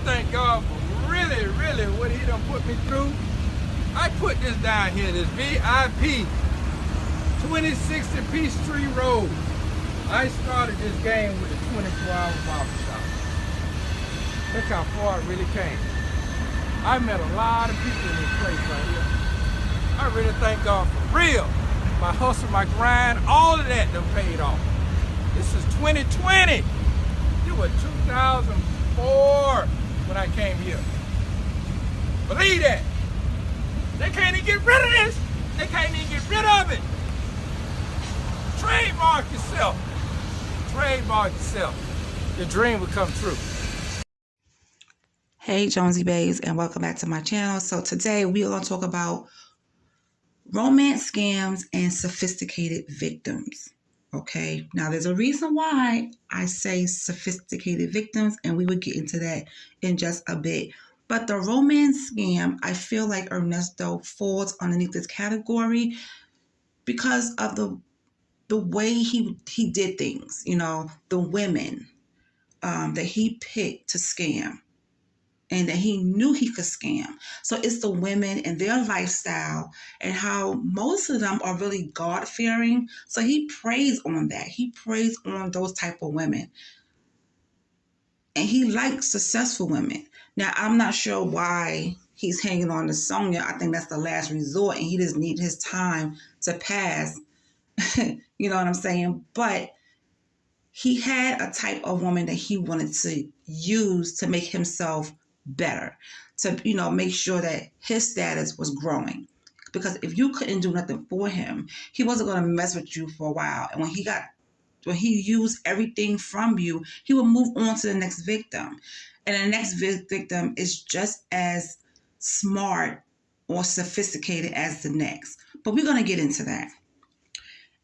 thank God for really what he done put me through. I put this down here, this VIP 2060 Peachtree Road. I started this game with a 24-hour barbershop. Look how far it really came. I met a lot of people in this place right here. I really thank God for real. My hustle, my grind, all of that done paid off. This is 2020. It was 2004 when I came here. Believe that. They can't even get rid of this. They can't even get rid of it. Trademark yourself. Trademark yourself. Your dream will come true. Hey Jonesy Babes, and welcome back to my channel. So today we are going to talk about romance scams and sophisticated victims. Okay, now there's a reason why I say sophisticated victims, and we will get into that in just a bit. But the romance scam, I feel like Ernesto falls underneath this category because of the way he did things. You know, the women that he picked to scam, and that he knew he could scam. So it's the women and their lifestyle and how most of them are really God-fearing. So he preys on that. He preys on those type of women. And he likes successful women. Now, I'm not sure why he's hanging on to Sonia. I think that's the last resort, and he just needs his time to pass. You know what I'm saying? But he had a type of woman that he wanted to use to make himself better, to, you know, make sure that his status was growing. Because if you couldn't do nothing for him, he wasn't going to mess with you for a while. And when he used everything from you, he would move on to the next victim. And the next victim is just as smart or sophisticated as the next. But we're going to get into that.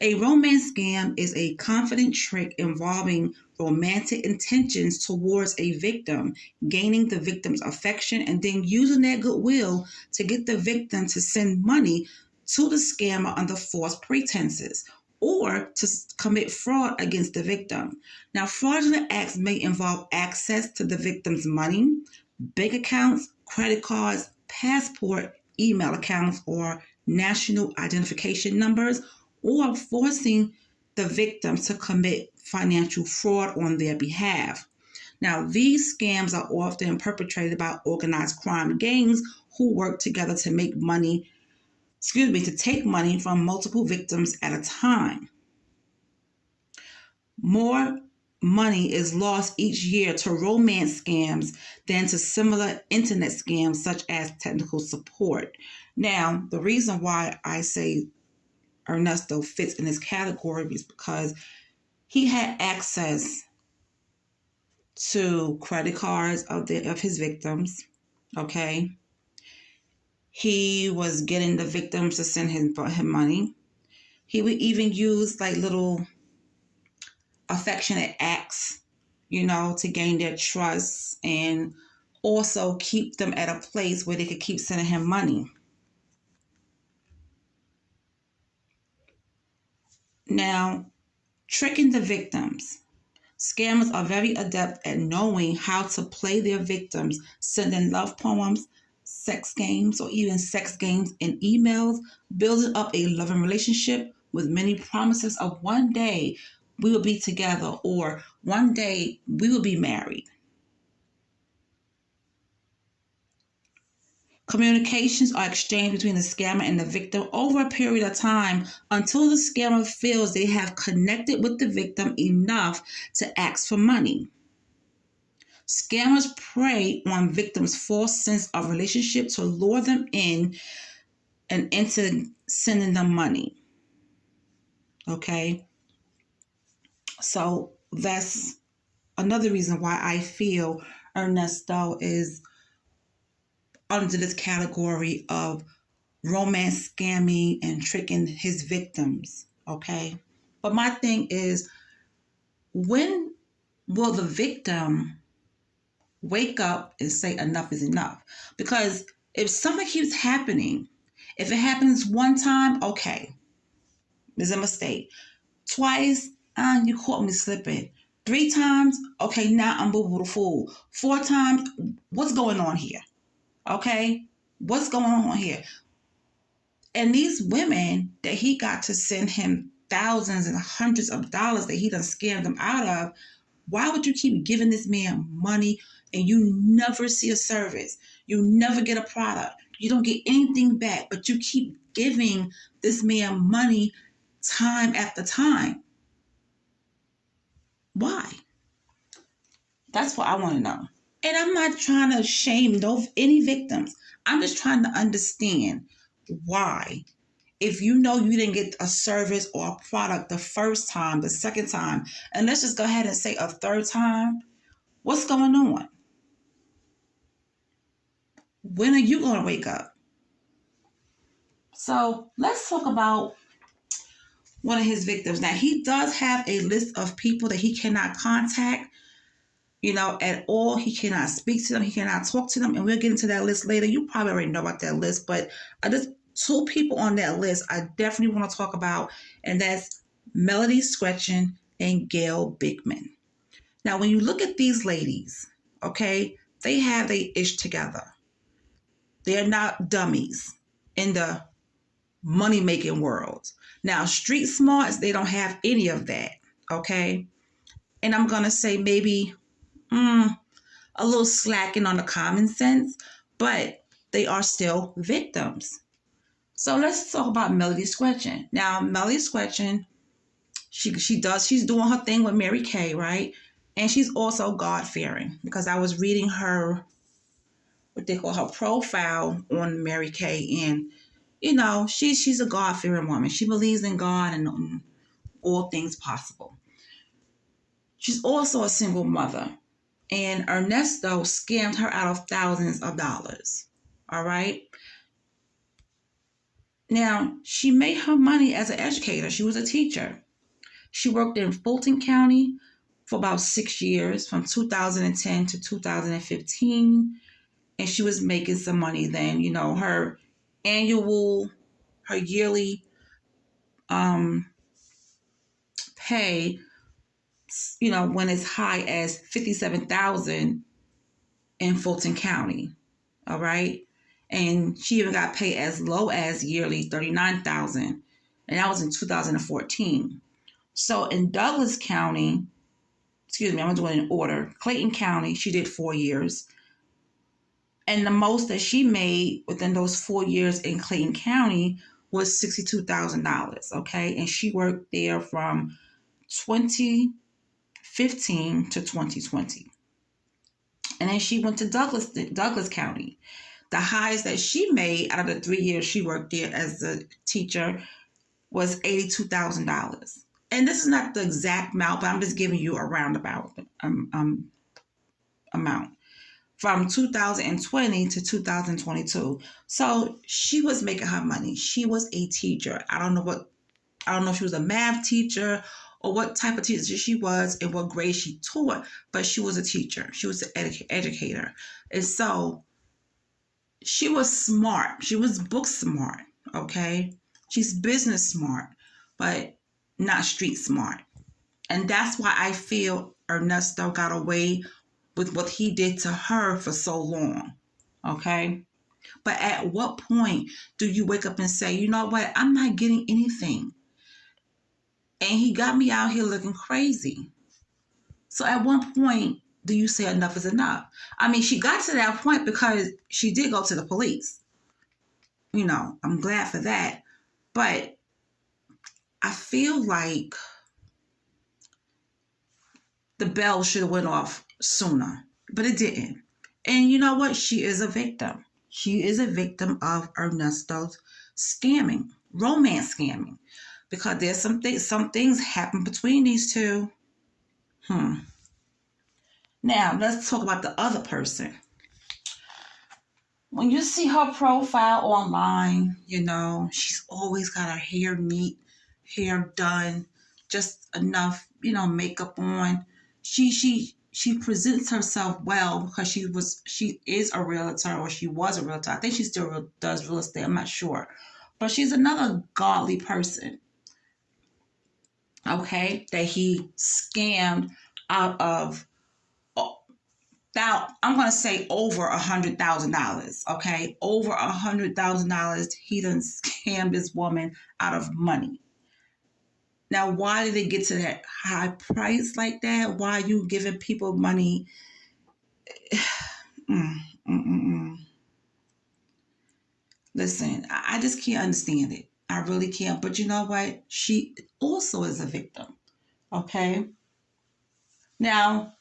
A romance scam is a confident trick involving romantic intentions towards a victim, gaining the victim's affection, and then using that goodwill to get the victim to send money to the scammer under false pretenses, or to commit fraud against the victim. Now, fraudulent acts may involve access to the victim's money, bank accounts, credit cards, passport, email accounts, or national identification numbers, or forcing the victim to commit financial fraud on their behalf. Now, these scams are often perpetrated by organized crime gangs who work together to make money, to take money from multiple victims at a time. More money is lost each year to romance scams than to similar internet scams such as technical support. Now, the reason why I say Ernesto fits in this category is because he had access to credit cards of his victims. Okay, he was getting the victims to send him money. He would even use like little affectionate acts, you know, to gain their trust and also keep them at a place where they could keep sending him money. Now, tricking the victims. Scammers are very adept at knowing how to play their victims, sending love poems, sex games, or even sex games in emails, building up a loving relationship with many promises of one day we will be together or one day we will be married. Communications are exchanged between the scammer and the victim over a period of time until the scammer feels they have connected with the victim enough to ask for money. Scammers prey on victims' false sense of relationship to lure them in and into sending them money. Okay? So that's another reason why I feel Ernesto is under this category of romance scamming and tricking his victims, okay? But my thing is, when will the victim wake up and say enough is enough? Because if something keeps happening, if it happens one time, okay, there's a mistake. Twice, you caught me slipping. 3 times, okay, now I'm boo-boo the fool. 4 times, what's going on here? Okay? What's going on here? And these women that he got to send him thousands and hundreds of dollars that he done scammed them out of, why would you keep giving this man money and you never see a service? You never get a product. You don't get anything back, but you keep giving this man money time after time. Why? That's what I want to know. And I'm not trying to shame any victims. I'm just trying to understand why. If you know you didn't get a service or a product the first time, the second time, and let's just go ahead and say a third time, what's going on? When are you going to wake up? So let's talk about one of his victims. Now, he does have a list of people that he cannot contact, at all. He cannot speak to them. He cannot talk to them. And we'll get into that list later. You probably already know about that list, but there's 2 people on that list I definitely want to talk about, and that's Melody Scretchen and Gail Bigman. Now, when you look at these ladies, okay, they have their ish together. They're not dummies in the money-making world. Now, street smarts, they don't have any of that, okay? And I'm going to say maybe a little slacking on the common sense, but they are still victims. So let's talk about Melody Scretchen. Now, Melody Scretchen, she's doing her thing with Mary Kay, right? And she's also God-fearing, because I was reading her, what they call her profile on Mary Kay, and she's a God-fearing woman. She believes in God and all things possible. She's also a single mother, and Ernesto scammed her out of thousands of dollars. All right. Now, she made her money as an educator. She was a teacher. She worked in Fulton County for about 6 years, from 2010 to 2015. And she was making some money then. Her yearly pay, went as high as $57,000 in Fulton County. All right. And she even got paid as low as yearly $39,000. And that was in 2014. So in Douglas County, I'm going to do it in order. Clayton County, she did 4 years. And the most that she made within those 4 years in Clayton County was $62,000. Okay. And she worked there from 2015 to 2020. And then she went to Douglas County. The highest that she made out of the 3 years she worked there as a teacher was $82,000. And this is not the exact amount, but I'm just giving you a roundabout amount. From 2020 to 2022. So she was making her money. She was a teacher. I don't know if she was a math teacher or what type of teacher she was and what grade she taught, but she was a teacher. She was an educator. And so she was smart. She was book smart, okay? She's business smart, but not street smart. And that's why I feel Ernesto got away with what he did to her for so long, okay? But at what point do you wake up and say, you know what, I'm not getting anything? And he got me out here looking crazy. So at one point, do you say enough is enough? I mean, she got to that point because she did go to the police. I'm glad for that. But I feel like the bell should have went off sooner, but it didn't. And you know what? She is a victim. She is a victim of Ernesto's scamming, romance scamming, because there's some things happen between these two. Now, let's talk about the other person. When you see her profile online, she's always got her hair neat, hair done, just enough, makeup on. She presents herself well because she is a realtor, or she was a realtor. I think she still does real estate. I'm not sure. But she's another godly person, okay, that he scammed out of, now I'm going to say over $100,000. Okay. Over $100,000. He done scammed this woman out of money. Now, why did it get to that high price like that? Why are you giving people money? mm, mm, mm, mm. Listen, I just can't understand it. I really can't. But you know what? She also is a victim. Okay. Now,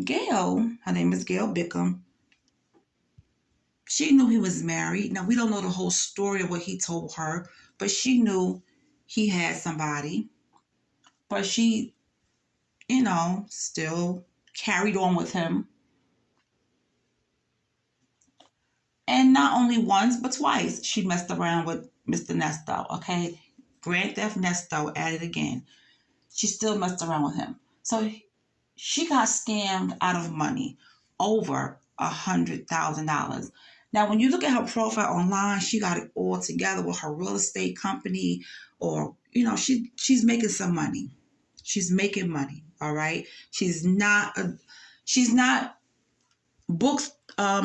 Gail, her name is Gail Bickham. She knew he was married. Now, we don't know the whole story of what he told her, but she knew he had somebody. But she, still carried on with him. And not only once, but twice, she messed around with Mr. Nesto, okay? Grand Theft Nesto at it again. She still messed around with him. So she got scammed out of money, over $100,000. Now, when you look at her profile online, she got it all together with her real estate company, or, she's making some money. She's making money, all right? She's not books.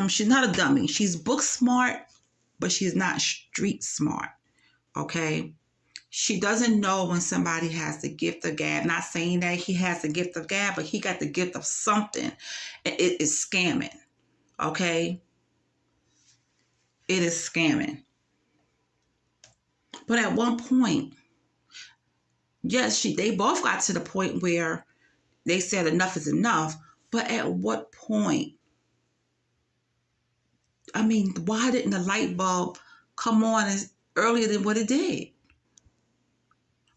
She's not a dummy. She's book smart, but she's not street smart. Okay. She doesn't know when somebody has the gift of gab. Not saying that he has the gift of gab, but he got the gift of something. It is scamming. Okay. It is scamming. But at one point, yes, they both got to the point where they said enough is enough. But at what point? I mean, why didn't the light bulb come on earlier than what it did?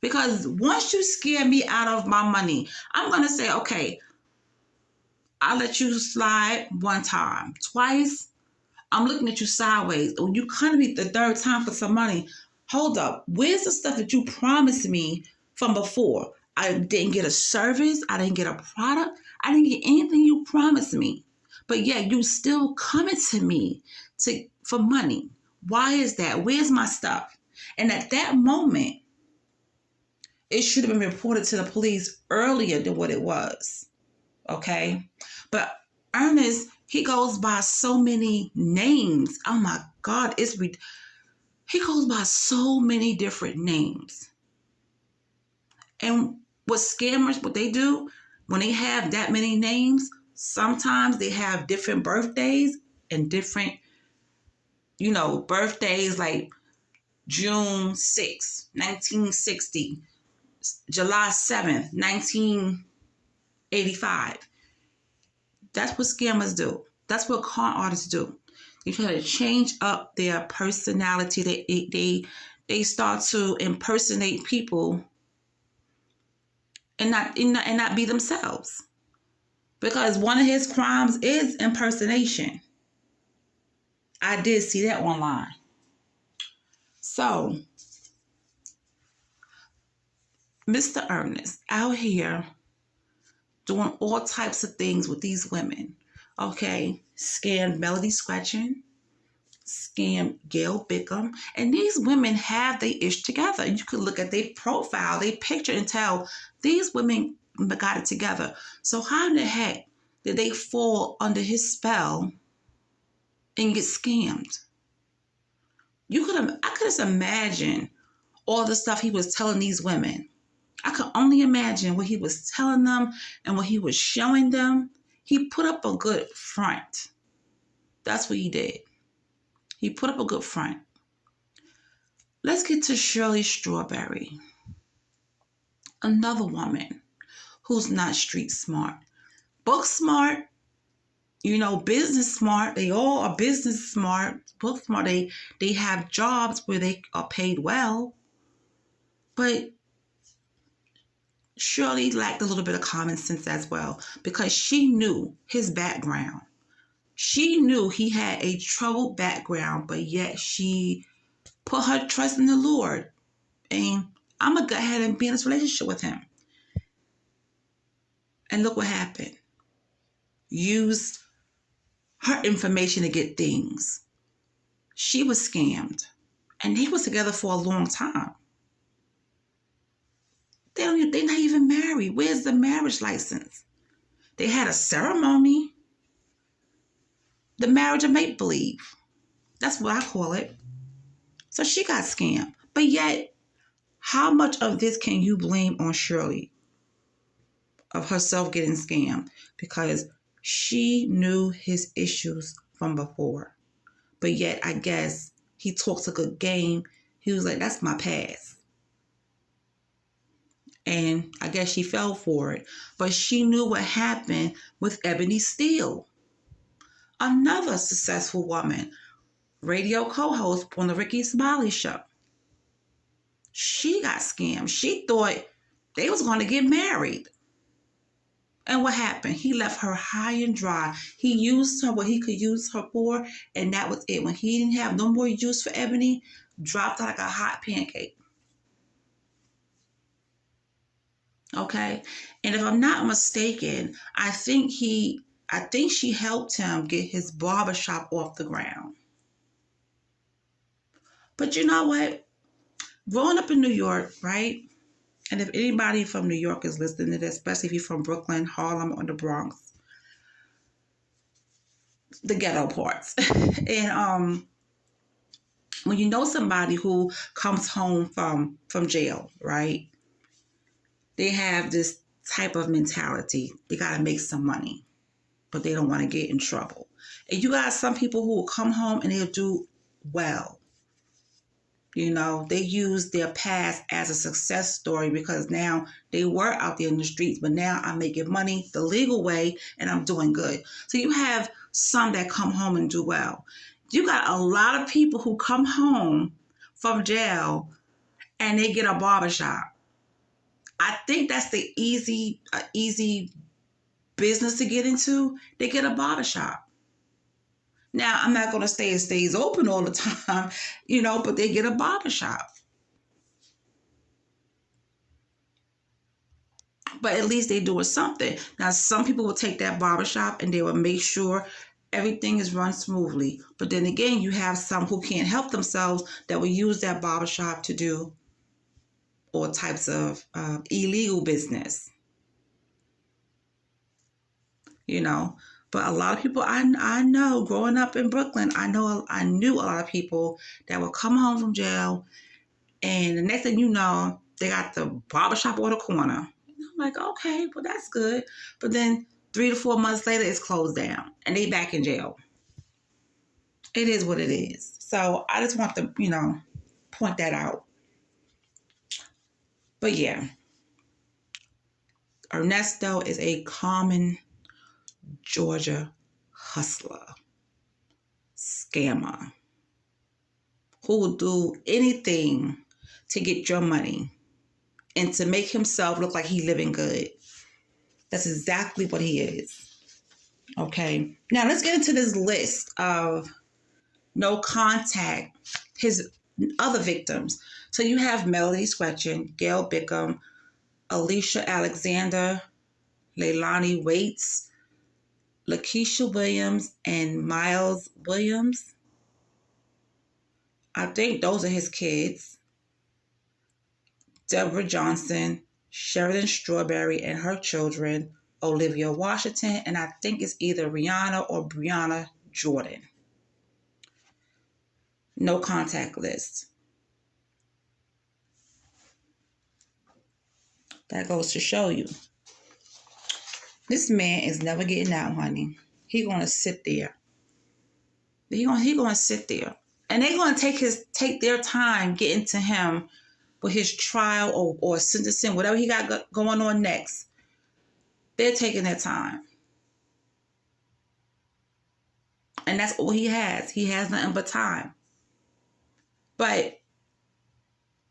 Because once you scare me out of my money, I'm going to say, okay, I'll let you slide one time. Twice, I'm looking at you sideways. When you come to me the third time for some money, hold up. Where's the stuff that you promised me from before? I didn't get a service. I didn't get a product. I didn't get anything you promised me. But yet you still coming to me for money. Why is that? Where's my stuff? And at that moment, it should have been reported to the police earlier than what it was. Okay? But Ernest, he goes by so many names. Oh my God, he goes by so many different names. And what scammers, what they do, when they have that many names, sometimes they have different birthdays and different, birthdays like June 6th, 1960, July 7th, 1985. That's what scammers do. That's what con artists do. They try to change up their personality. They start to impersonate people and not be themselves. Because one of his crimes is impersonation. I did see that online. So, Mr. Ernest out here doing all types of things with these women. Okay, scam Melody Scratching, scam Gail Bickham, and these women have their ish together. You could look at their profile, their picture, and tell these women got it together. So how in the heck did they fall under his spell and get scammed? I could just imagine all the stuff he was telling these women. I could only imagine what he was telling them and what he was showing them. He put up a good front. That's what he did. He put up a good front. Let's get to Shirley Strawberry. Another woman who's not street smart. Book smart, business smart. They all are business smart, book smart. They have jobs where they are paid well. But Shirley lacked a little bit of common sense as well, because she knew his background. She knew he had a troubled background, but yet she put her trust in the Lord. And I'm going to go ahead and be in this relationship with him. And look what happened. Used her information to get things. She was scammed. And they was together for a long time. They're not even married. Where's the marriage license? They had a ceremony. The marriage of make-believe. That's what I call it. So she got scammed. But yet, how much of this can you blame on Shirley of herself getting scammed? Because she knew his issues from before. But yet, I guess he talks a good game. He was like, that's my past. And I guess she fell for it. But she knew what happened with Ebony Steele, another successful woman, radio co-host on the Ricky Smiley Show. She got scammed. She thought they was going to get married. And what happened? He left her high and dry. He used her what he could use her for, and that was it. When he didn't have no more use for Ebony, dropped her like a hot pancake. Okay? And if I'm not mistaken, I think she helped him get his barbershop off the ground. But you know what? Growing up in New York, right? And if anybody from New York is listening to this, especially if you're from Brooklyn, Harlem, or the Bronx, the ghetto parts. And when you know somebody who comes home from jail, right? They have this type of mentality. They got to make some money, but they don't want to get in trouble. And you got some people who will come home and they'll do well. You know, they use their past as a success story because now they were out there in the streets, but now I'm making money the legal way and I'm doing good. So you have some that come home and do well. You got a lot of people who come home from jail and they get a barbershop. I think that's the easy business to get into. They get a barbershop. Now, I'm not going to say it stays open all the time, you know, but they get a barbershop. But at least they're doing something. Now, some people will take that barbershop and they will make sure everything is run smoothly. But then again, you have some who can't help themselves that will use that barbershop to do all types of illegal business. You know, but a lot of people I know growing up in Brooklyn, I knew a lot of people that would come home from jail, and the next thing you know, they got the barbershop on the corner. And I'm like, okay, well that's good. But then 3 to 4 months later, it's closed down, and they back in jail. It is what it is. So I just want to, point that out. But yeah, Ernesto is a common Georgia hustler, scammer, who will do anything to get your money and to make himself look like he's living good. That's exactly what he is. Okay. Now let's get into this list of no contact, his other victims. So you have Melody Scretchen, Gail Bickham, Alicia Alexander, Leilani Waits, Lakeisha Williams, and Miles Williams. I think those are his kids. Deborah Johnson, Sheridan Strawberry, and her children, Olivia Washington, and I think it's either Rihanna or Brianna Jordan. No contact list. That goes to show you. This man is never getting out, honey. He's gonna sit there. He gonna sit there, and they're gonna take their time getting to him with his trial or sentencing, whatever he got going on next. They're taking their time, and that's all he has. He has nothing but time. But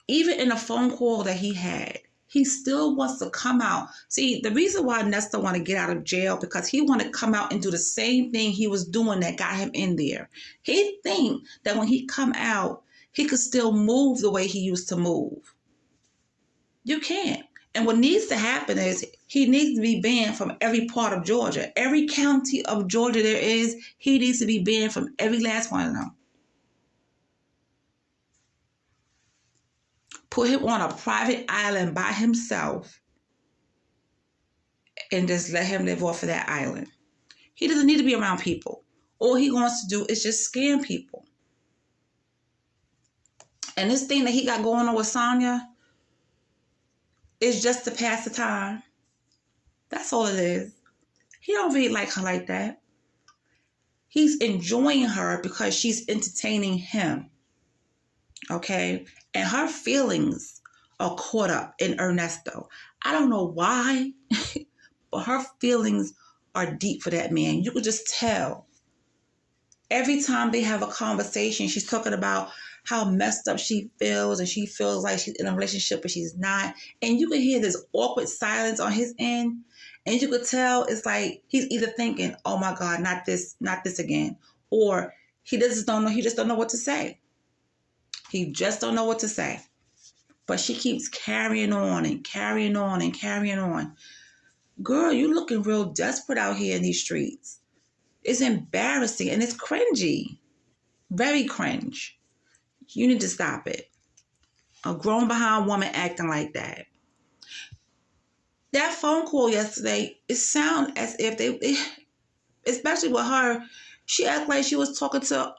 even in a phone call that he had, he still wants to come out. See, the reason why Nestor want to get out of jail, because he want to come out and do the same thing he was doing that got him in there. He think that when he come out, he could still move the way he used to move. You can't. And what needs to happen is he needs to be banned from every part of Georgia. Every county of Georgia there is, he needs to be banned from every last one of them. Put him on a private island by himself and just let him live off of that island. He doesn't need to be around people. All he wants to do is just scam people. And this thing that he got going on with Sonya is just to pass the time. That's all it is. He don't really like her like that. He's enjoying her because she's entertaining him. Okay? And her feelings are caught up in Ernesto. I don't know why, but her feelings are deep for that man. You could just tell. Every time they have a conversation, she's talking about how messed up she feels, and she feels like she's in a relationship, but she's not. And you can hear this awkward silence on his end. And you could tell it's like he's either thinking, oh my God, not this again. Or he just don't know what to say. He just don't know what to say. But she keeps carrying on and carrying on and carrying on. Girl, you looking real desperate out here in these streets. It's embarrassing and it's cringy. Very cringe. You need to stop it. A grown behind woman acting like that. That phone call yesterday, it sounded as if especially with her, she acted like she was talking to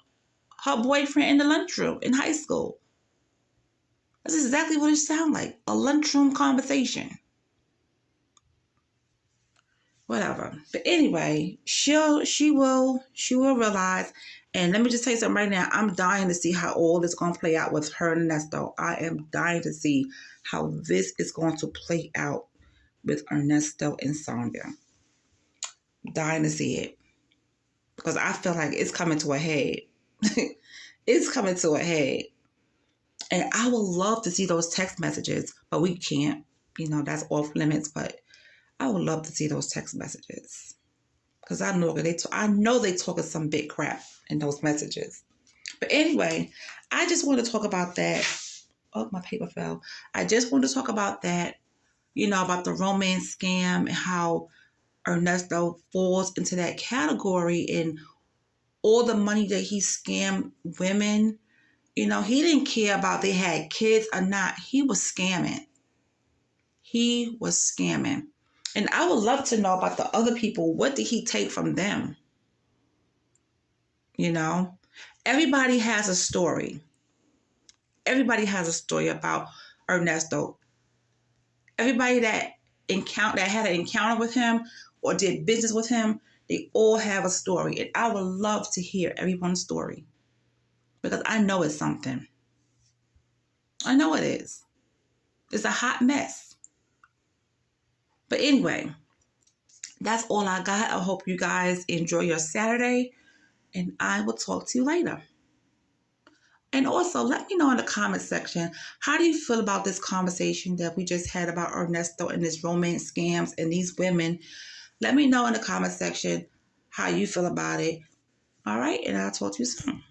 her boyfriend in the lunchroom in high school. That's exactly what it sounded like. A lunchroom conversation. Whatever. But anyway, she will realize. And let me just tell you something right now. I'm dying to see how all this is going to play out with her and Ernesto. I am dying to see how this is going to play out with Ernesto and Sonya. Dying to see it. Because I feel like it's coming to a head. It's coming to a head. And I would love to see those text messages, but we can't. You know, that's off limits. But I would love to see those text messages. Because I know they talking some big crap in those messages. But anyway, I just want to talk about that. Oh, my paper fell. I just want to talk about that, you know, about the romance scam and how Ernesto falls into that category and all the money that he scammed women. You know, he didn't care about they had kids or not. He was scamming. He was scamming. And I would love to know about the other people. What did he take from them? You know, everybody has a story. Everybody has a story about Ernesto. Everybody that had an encounter with him or did business with him, they all have a story. And I would love to hear everyone's story. Because I know it's something. I know it is. It's a hot mess. But anyway, that's all I got. I hope you guys enjoy your Saturday. And I will talk to you later. And also, let me know in the comment section, how do you feel about this conversation that we just had about Ernesto and his romance scams and these women? Let me know in the comment section how you feel about it. All right, and I'll talk to you soon.